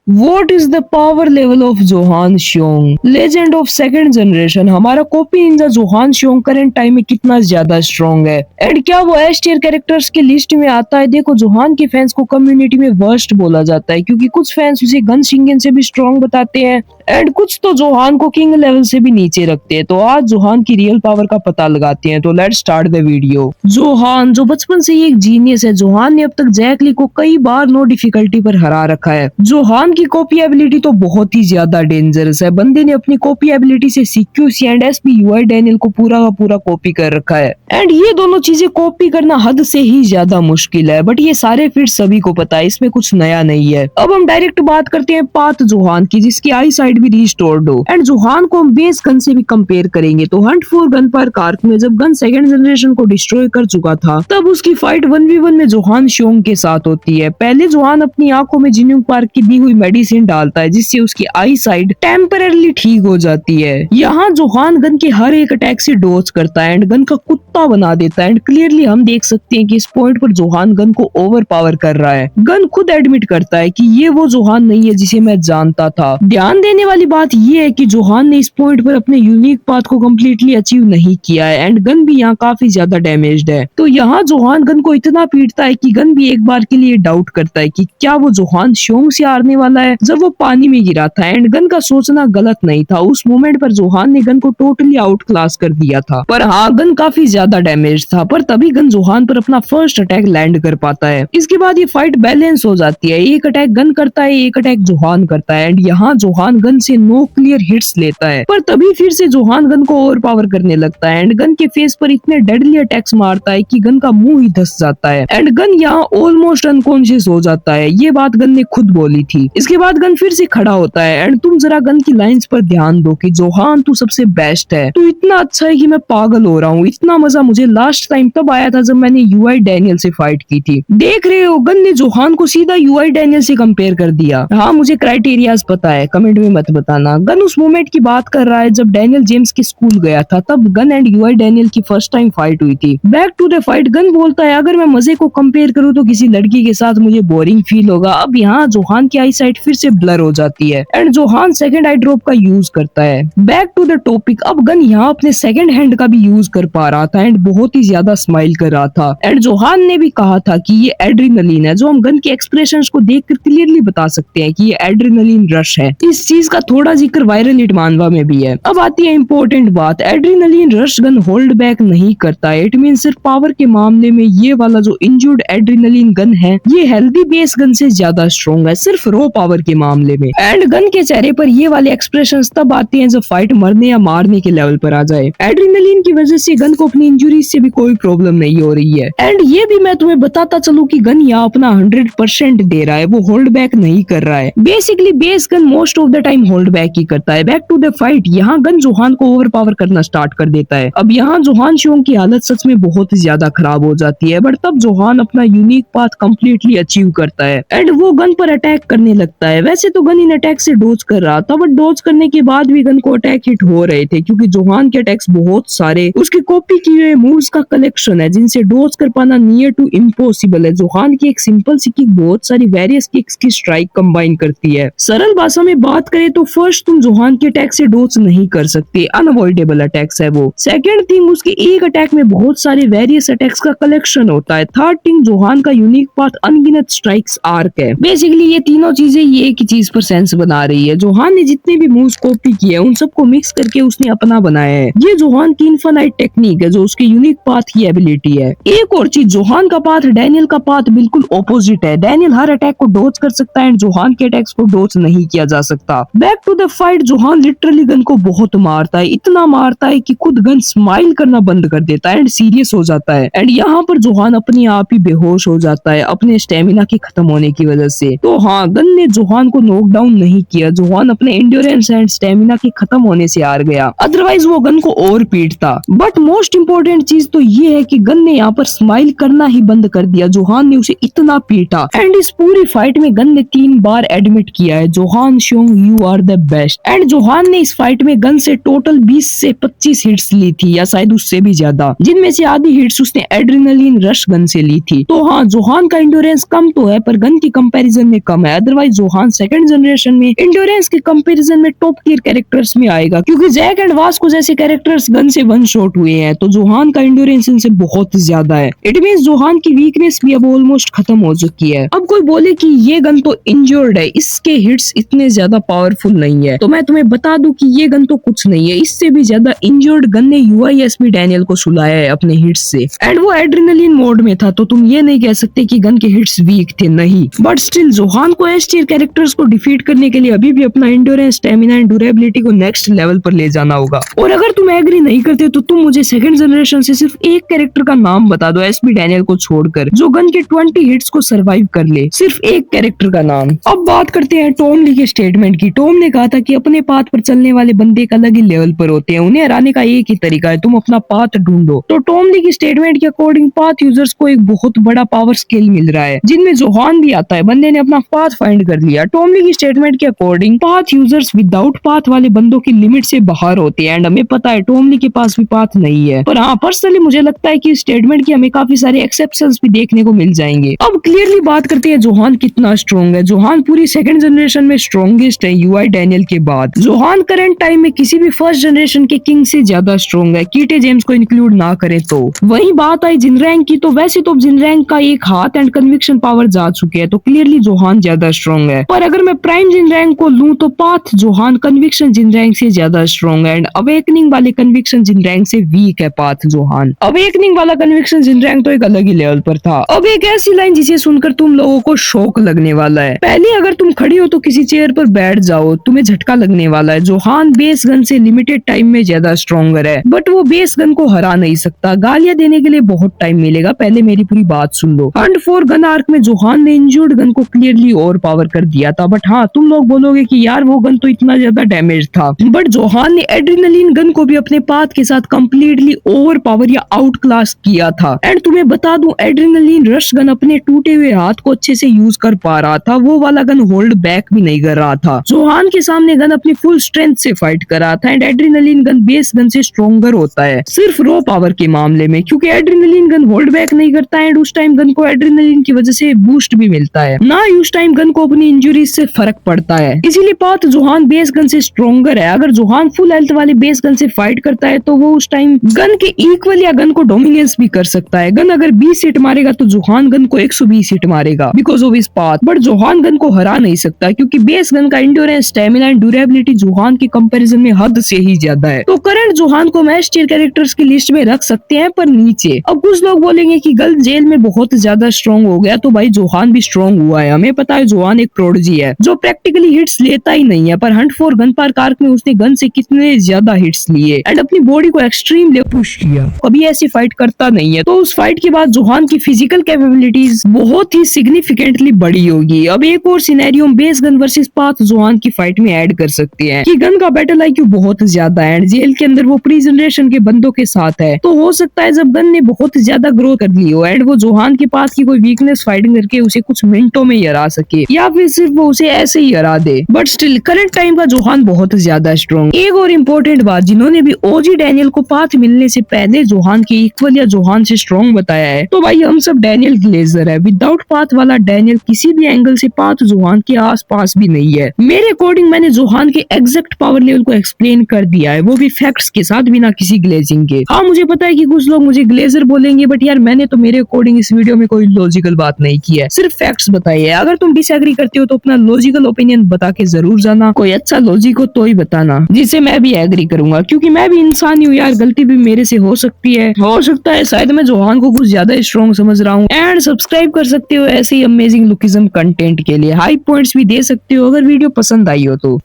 What is the power level of Johan Seong, legend of second generation? हमारा copy ninja Johan Seong current time में कितना ज्यादा strong है and क्या वो एस टियर कैरेक्टर्स की लिस्ट में आता है? देखो, जोहान के फैंस को कम्युनिटी में वर्स्ट बोला जाता है क्योंकि कुछ फैंस उसे गन शिंगन से भी स्ट्रॉन्ग बताते हैं एंड कुछ तो जोहान को किंग लेवल से भी नीचे रखते हैं। तो आज जोहान की रियल पावर का पता लगाते हैं। तो let's start the video. Johan जो बचपन से ही एक जीनियस है। जोहान ने अब तक जैक ली को कई बार नो डिफिकल्टी पर हरा रखा है। जोहान की कॉपी एबिलिटी तो बहुत ही ज्यादा डेंजरस है। बंदे ने अपनी कॉपी एबिलिटी से CQC and SP UI Daniel को पूरा का पूरा कॉपी कर रखा है एंड ये दोनों चीजें कॉपी करना हद से ही ज्यादा मुश्किल है, बट ये सारे फिर सभी को पता है, इसमें कुछ नया नहीं है। अब हम डायरेक्ट बात करते हैं पाथ जोहान की, जिसकी आई साइड भी रिस्टोर्ड हो एंड जोहान को हम बेस गन से भी कंपेयर करेंगे तो हंट फॉर गन पर कार्क में जब गन सेकंड जनरेशन को डिस्ट्रॉय कर चुका था तब उसकी फाइट 1v1 में जोहान श्योंग के साथ होती है। पहले जोहान अपनी आंखों में जिन्यूंग पार्क की दी हुई मेडिसिन डालता है जिससे उसकी आई साइड टेम्पररली ठीक हो जाती है। यहाँ जोहान गन के हर एक अटैक से डॉज करता है एंड गन का कुत्ता बना देता है एंड क्लियरली हम देख सकते हैं कि इस पॉइंट पर जोहान गन को ओवर पावर कर रहा है। गन खुद एडमिट करता है कि ये वो जोहान नहीं है जिसे मैं जानता था। ध्यान देने वाली बात ये है कि जोहान ने इस पॉइंट पर अपने यूनिक पाथ को कम्प्लीटली अचीव नहीं किया है एंड गन भी यहाँ काफी ज्यादा डैमेज्ड है। तो यहाँ जोहान गन को इतना पीटता है कि गन भी एक बार के लिए डाउट करता है कि क्या वो जोहान श्योंग से हारने वाला है। जब वो पानी में गिरा था एंड गन का सोचना गलत नहीं था, उस मोमेंट पर जोहान ने गन को टोटली आउट क्लास कर दिया था। पर हाँ, गन काफी ज्यादा डैमेज था, पर तभी गन जोहान पर अपना फर्स्ट अटैक लैंड कर पाता है। इसके बाद ये फाइट बैलेंस हो जाती है। एक अटैक गन करता है, एक अटैक जोहान करता है एंड यहाँ जोहान गन से नो क्लियर हिट्स लेता है, पर तभी फिर से जोहान गन को ओवर पावर करने लगता है एंड गन के फेस पर इतने डेडली अटैक्स मारता है कि गन का मुंह ही धस जाता है एंड गन यहाँ ऑलमोस्ट अनकॉन्शियस हो जाता है। ये बात गन ने खुद बोली थी। इसके बाद गन फिर से खड़ा होता है एंड तुम जरा गन की लाइंस पर ध्यान दो कि जोहान तू सबसे बेस्ट है, तू इतना अच्छा है कि मैं पागल हो रहा हूँ। इतना मजा मुझे लास्ट टाइम तब आया था जब मैंने यूआई डैनियल से फाइट की थी। देख रहे हो, गन ने जोहान को सीधा यूआई डैनियल से कंपेयर कर दिया। हाँ, मुझे क्राइटेरियाज पता है, कमेंट में मत बताना। गन उस मोमेंट की बात कर रहा है जब डैनियल जेम्स के स्कूल गया था, तब गन एंड यूआई डैनियल की फर्स्ट टाइम फाइट हुई थी। Back to the fight, Gun बोलता है अगर मैं मजे को कंपेयर करूँ तो किसी लड़की के साथ मुझे बोरिंग फील होगा। अब यहाँ जोहान की आई साइट फिर से ब्लर हो जाती है and Johan second eye drop का यूज करता है। बैक टू द टॉपिक, अब गन यहाँ अपने सेकंड हैंड का भी यूज कर पा रहा था एंड बहुत ही ज्यादा स्माइल कर रहा था एंड जोहान ने भी कहा था कि ये एड्रेनलिन है, जो हम गन के एक्सप्रेशंस को देखकर क्लियरली बता सकते हैं कि ये एड्रेनलिन रश है। इस चीज का थोड़ा जिक्र वायरल हिट मानवा में भी है। अब आती है इंपॉर्टेंट बात, adrenaline rush gun hold back नहीं करता है। इट मीन सिर्फ पावर के मामले में ये वाला जो इंजर्ड एड्रेनलिन गन है ये हेल्दी बेस गन से ज्यादा स्ट्रॉन्ग है, सिर्फ रो पावर के मामले में। एंड गन के चेहरे पर ये वाले एक्सप्रेशंस तब आते हैं जब फाइट मरने या मारने के लेवल पर आ जाए। एड्रेनलिन की वजह से गन को अपनी इंजुरी से भी कोई प्रॉब्लम नहीं हो रही है एंड ये भी मैं तुम्हें बताता चलूं कि गन यहाँ अपना 100% दे रहा है, वो होल्ड बैक नहीं कर रहा है। Basically base Gun most of the time hold back ही करता है। बैक टू द फाइट, यहाँ गन जोहान को ओवर पावर करना स्टार्ट कर देता है। अब यहाँ जोहान श्योंग की हालत सच में बहुत ही ज्यादा खराब हो जाती है, बट तब जोहान अपना यूनिक पाथ कम्प्लीटली अचीव करता है एंड वो गन पर अटैक करने लगता है। वैसे तो गन इन अटैक से डोज कर रहा था, बट डोज करने के बाद भी गन को अटैक हिट हो रहे थे क्योंकि जोहान के अटैक्स बहुत सारे उसकी कॉपी किए हुए मूव्स का कलेक्शन है जिनसे डोज कर पाना नियर टू इम्पॉसिबल है। जोहान की एक सिंपल सी किक बहुत सारी वेरियस किक्स की स्ट्राइक कंबाइन करती है। सरल भाषा में बात करें तो फर्स्ट तुम जोहान के अटैक से डोज नहीं कर सकते, अनअवॉइडेबल अटैक्स है वो। सेकंड थिंग, उसके एक अटैक में बहुत सारे वेरियस अटैक्स का कलेक्शन होता है। थर्ड थिंग, जोहान का यूनिक पाथ अनगिनत स्ट्राइक्स आर्क है। बेसिकली ये तीनों चीजें ये एक ही चीज पर सेंस बना रही है। जोहान ने जितने भी मूव्स कॉपी किए हैं उन सबको मिक्स करके उसने अपना बनाया है। ये जोहान की इनफाइनाइट टेक्निक है जो उसके यूनिक पाथ की एबिलिटी है। एक और चीज, जोहान का पाथ डैनियल का पाथ बिल्कुल ऑपोजिट है। डैनियल हर अटैक को डॉज कर सकता है एंड जोहान के अटैक्स को डॉज नहीं किया जा सकता। Back to the fight, Johan literally Gun को बहुत मारता है, इतना मारता है कि खुद गन स्माइल करना बंद कर देता है एंड सीरियस हो जाता है एंड यहाँ पर जोहान अपने आप ही बेहोश हो जाता है अपने स्टेमिना के खत्म होने की वजह से। तो हाँ, गन ने जोहान को नॉकडाउन नहीं किया, जोहान अपने एंड्योरेंस एंड स्टेमिना के खत्म होने से हार गया, अदरवाइज वो गन को और पीटता। बट मोस्ट इंपोर्टेंट चीज तो ये है कि गन ने यहाँ पर स्माइल करना ही बंद कर दिया। जोहान ने उसे इतना पीटा एंड इस पूरी फाइट में गन ने 3 बार एडमिट किया है, Johan Seong you are the best. And Johan ने इस फाइट में गन से टोटल 20 से 25 हिट्स ली थी, या शायद उससे भी ज्यादा, जिनमें से आधी हिट्स उसने एड्रेनलिन रश गन से ली थी। तो हाँ, जोहान का इंड्योरेंस कम तो है, पर गन की कंपैरिजन में कम है। अदरवाइज जोहान सेकंड जनरेशन में इंड्योरेंस के कंपैरिजन में टॉप टियर कैरेक्टर्स में आएगा, क्योंकि जैक एंड वास्को जैसे कैरेक्टर्स गन से वन शॉट हुए हैं, तो जोहान का इंड्योरेंस इनसे बहुत ज्यादा है। इट मींस जोहान की वीकनेस भी अब ऑलमोस्ट खत्म हो चुकी है। अब कोई बोले कि ये गन तो इंजर्ड है, इसके हिट्स इतने ज्यादा पावरफुल नहीं है, तो मैं तुम्हें बता दूं कि ये गन तो कुछ नहीं है, इससे भी ज्यादा इंजर्ड गन ने UISP डैनियल को सुलाया है अपने हिट्स से। एंड वो एड्रेनलिन मोड में था, तो तुम ये नहीं कह सकते कि गन के हिट्स वीक थे, नहीं। बट स्टिल जोहान को एस टियर कैरेक्टर्स को डिफीट करने के लिए अभी भी अपना इंड्योरेंस, स्टेमिना एंड ड्यूरेबिलिटी को नेक्स्ट लेवल पर ले जाना होगा। और अगर तुम एग्री नहीं करते तो तुम मुझे सेकंड जनरेशन से सिर्फ एक कैरेक्टर का नाम बता दो, SP डैनियल को छोड़कर, जो गन के 20 हिट्स को सरवाइव कर ले, सिर्फ एक कैरेक्टर का नाम। अब बात करते हैं टॉम ली के स्टेटमेंट की। टॉम ने कहा था कि अपने पाथ पर चलने वाले बंदे एक अलग ही लेवल पर होते हैं, उन्हें हराने का एक ही तरीका है, तुम अपना पाथ ढूंढो। तो टॉम ली की स्टेटमेंट के अकॉर्डिंग पाथ यूजर्स को एक बहुत बड़ा पावर स्केल मिल रहा है, जिनमें जोहान भी आता है। बंदे ने अपना पाथ फाइंड कर लिया। टॉम ली की स्टेटमेंट के according path users without path वाले बंदों की लिमिट से बाहर होते हैं, एंड हमें पता है टॉम ली के पास भी पाथ नहीं है। पर हाँ, पर्सनली मुझे लगता है कि इस स्टेटमेंट की हमें काफी सारे एक्सेप्शंस भी देखने को मिल जाएंगे। अब क्लियरली बात करते हैं जोहान कितना स्ट्रॉन्ग है। जोहान पूरी सेकंड जनरेशन में स्ट्रॉन्गेस्ट है UI डैनियल के बाद। जोहान करंट टाइम में किसी भी फर्स्ट जनरेशन के किंग से ज्यादा स्ट्रॉन्ग है, कीटे जेम्स को इंक्लूड ना करें तो। वही बात आई जिनरैंक की, तो वैसे तो जिनरैंक का एक हाथ एंड कन्विक्शन पावर जा चुके हैं, तो क्लियरली जोहान ज्यादा स्ट्रॉन्ग है। पर अगर मैं प्राइम जिनरैंक को लूं तो पाथ जोहान कन्विक्शन जिनरैंक से ज्यादा स्ट्रॉन्ग है, एंड अवेकनिंग वाले कन्विक्शन जिनरैंक से वीक है पाथ जोहान। अवेकनिंग वाला कन्विक्शन जिनरैंक तो एक अलग ही लेवल पर था। अब एक ऐसी लाइन जिसे सुनकर तुम लोगों को शौक लगने वाला है। पहले अगर तुम खड़ी हो तो किसी चेयर पर बैठ जाओ, तुम्हें झटका लगने वाला है। जोहान बेस गन से लिमिटेड टाइम में ज्यादा स्ट्रॉन्गर है, बट वो बेस गन को हरा नहीं सकता। गालियां देने के लिए बहुत टाइम मिलेगा, पहले मेरी पूरी बात सुन लो। हंट फॉर गन आर्क में जोहान ने इंजर्ड गन को क्लियरली ओवर पावर कर दिया था, बट हाँ, तुम लोग बोलोगे कि यार वो गन तो इतना ज्यादा डैमेज था, बट जोहान ने एड्रेनलिन गन को भी अपने पाथ के साथ कंप्लीटली ओवर पावर या आउट क्लास किया था। एंड तुम्हें बता दूं, एड्रेनलिन रश गन अपने टूटे हुए हाथ को अच्छे से यूज कर पा रहा था, वो वाला गन होल्ड बैक भी नहीं कर रहा था। जोहान के सामने गन अपनी फुल स्ट्रेंथ से फाइट कर रहा था, and adrenaline gun base gun से स्ट्रॉन्गर होता है सिर्फ रॉ पावर के मामले में, क्योंकि एड्रेनलिन गन होल्ड बैक नहीं करता है, एंड उस टाइम गन को एड्रेनलिन की वजह से बूस्ट भी मिलता है ना ही उस टाइम गन को अपनी इंजुरीज से फर्क पड़ता है। इसीलिए पाथ जोहान बेस गन से स्ट्रॉन्गर है। अगर जोहान फुल हेल्थ वाले बेस गन से फाइट करता है तो वो उस टाइम गन के इक्वल या गन को डोमिनेंस भी कर सकता है। गन अगर 20 हिट मारेगा तो जोहान गन को 120 हिट मारेगा बिकॉज ऑफ इस पाथ, बट जोहान गन को हरा नहीं सकता, क्योंकि बेस गन का endurance, stamina and durability Johan के कंपैरिजन में हद से ही ज्यादा है। तो करंट जोहान को मैच टियर कैरेक्टर्स की लिस्ट में रख सकते हैं, पर नीचे। अब कुछ लोग बोलेंगे कि गल जेल में बहुत ज्यादा स्ट्रॉन्ग हो गया, तो भाई जोहान भी स्ट्रॉन्ग हुआ है। हमें पता है जोहान एक प्रोडिजी है जो प्रैक्टिकली हिट्स लेता ही नहीं है, पर Hunt for gun park arc में उसने गन से कितने ज्यादा हिट्स लिए एंड अपनी बॉडी को एक्सट्रीम लेवल पुश किया। कभी ऐसी फाइट करता नहीं है, तो उस फाइट के बाद जोहान की फिजिकल कैपेबिलिटीज बहुत ही सिग्निफिकेंटली बढ़ी होगी। अब एक और scenario base Gun versus path Johan की फाइट में ऐड कर सकते हैं कि गन का बैटल IQ बहुत ज्यादा है, जेल के अंदर वो प्री जनरेशन के बंदों के साथ है, तो हो सकता है जब गन ने बहुत ज्यादा ग्रो कर ली हो एंड वो जोहान के पास की कोई वीकनेस फाइटिंग करके उसे कुछ मिनटों में ही हरा सके, या फिर सिर्फ वो उसे ऐसे ही हरा दे। बट स्टिल करंट टाइम का जोहान बहुत ज्यादा स्ट्रॉन्ग। एक और इम्पोर्टेंट बात, जिन्होंने भी OG डैनियल को पाथ मिलने से पहले जोहान के इक्वल या जोहान से स्ट्रॉन्ग बताया है, तो भाई हम सब डैनियल ग्लेजर है। विदाउट पाथ वाला डैनियल किसी भी एंगल से पाथ जोहान के आस पास भी नहीं है। मेरे अकॉर्डिंग मैंने जोहान के एग्जैक्ट पावर लेवल को एक्सप्लेन कर दिया है, वो भी फैक्ट्स के साथ, बिना किसी ग्लेजिंग के। हाँ, मुझे पता है कि कुछ लोग मुझे ग्लेजर बोलेंगे, बट यार मैंने तो मेरे अकॉर्डिंग इस वीडियो में कोई लॉजिकल बात नहीं की है, सिर्फ फैक्ट्स बताई है। अगर तुम डिसएग्री करते हो तो अपना लॉजिकल ओपिनियन बता के जरूर जाना, कोई अच्छा लॉजिक हो तो ही बताना जिससे मैं भी एग्री करूंगा, क्योंकि मैं भी इंसान ही हूँ यार, गलती भी मेरे से हो सकती है। हो सकता है शायद मैं जोहान को कुछ ज्यादा स्ट्रॉन्ग समझ रहा हूँ। एंड सब्सक्राइब कर सकते हो ऐसे ही अमेजिंग लुकिज्म कंटेंट के लिए, हाई पॉइंट्स भी दे सकते हो अगर वीडियो पसंद आई हो तो।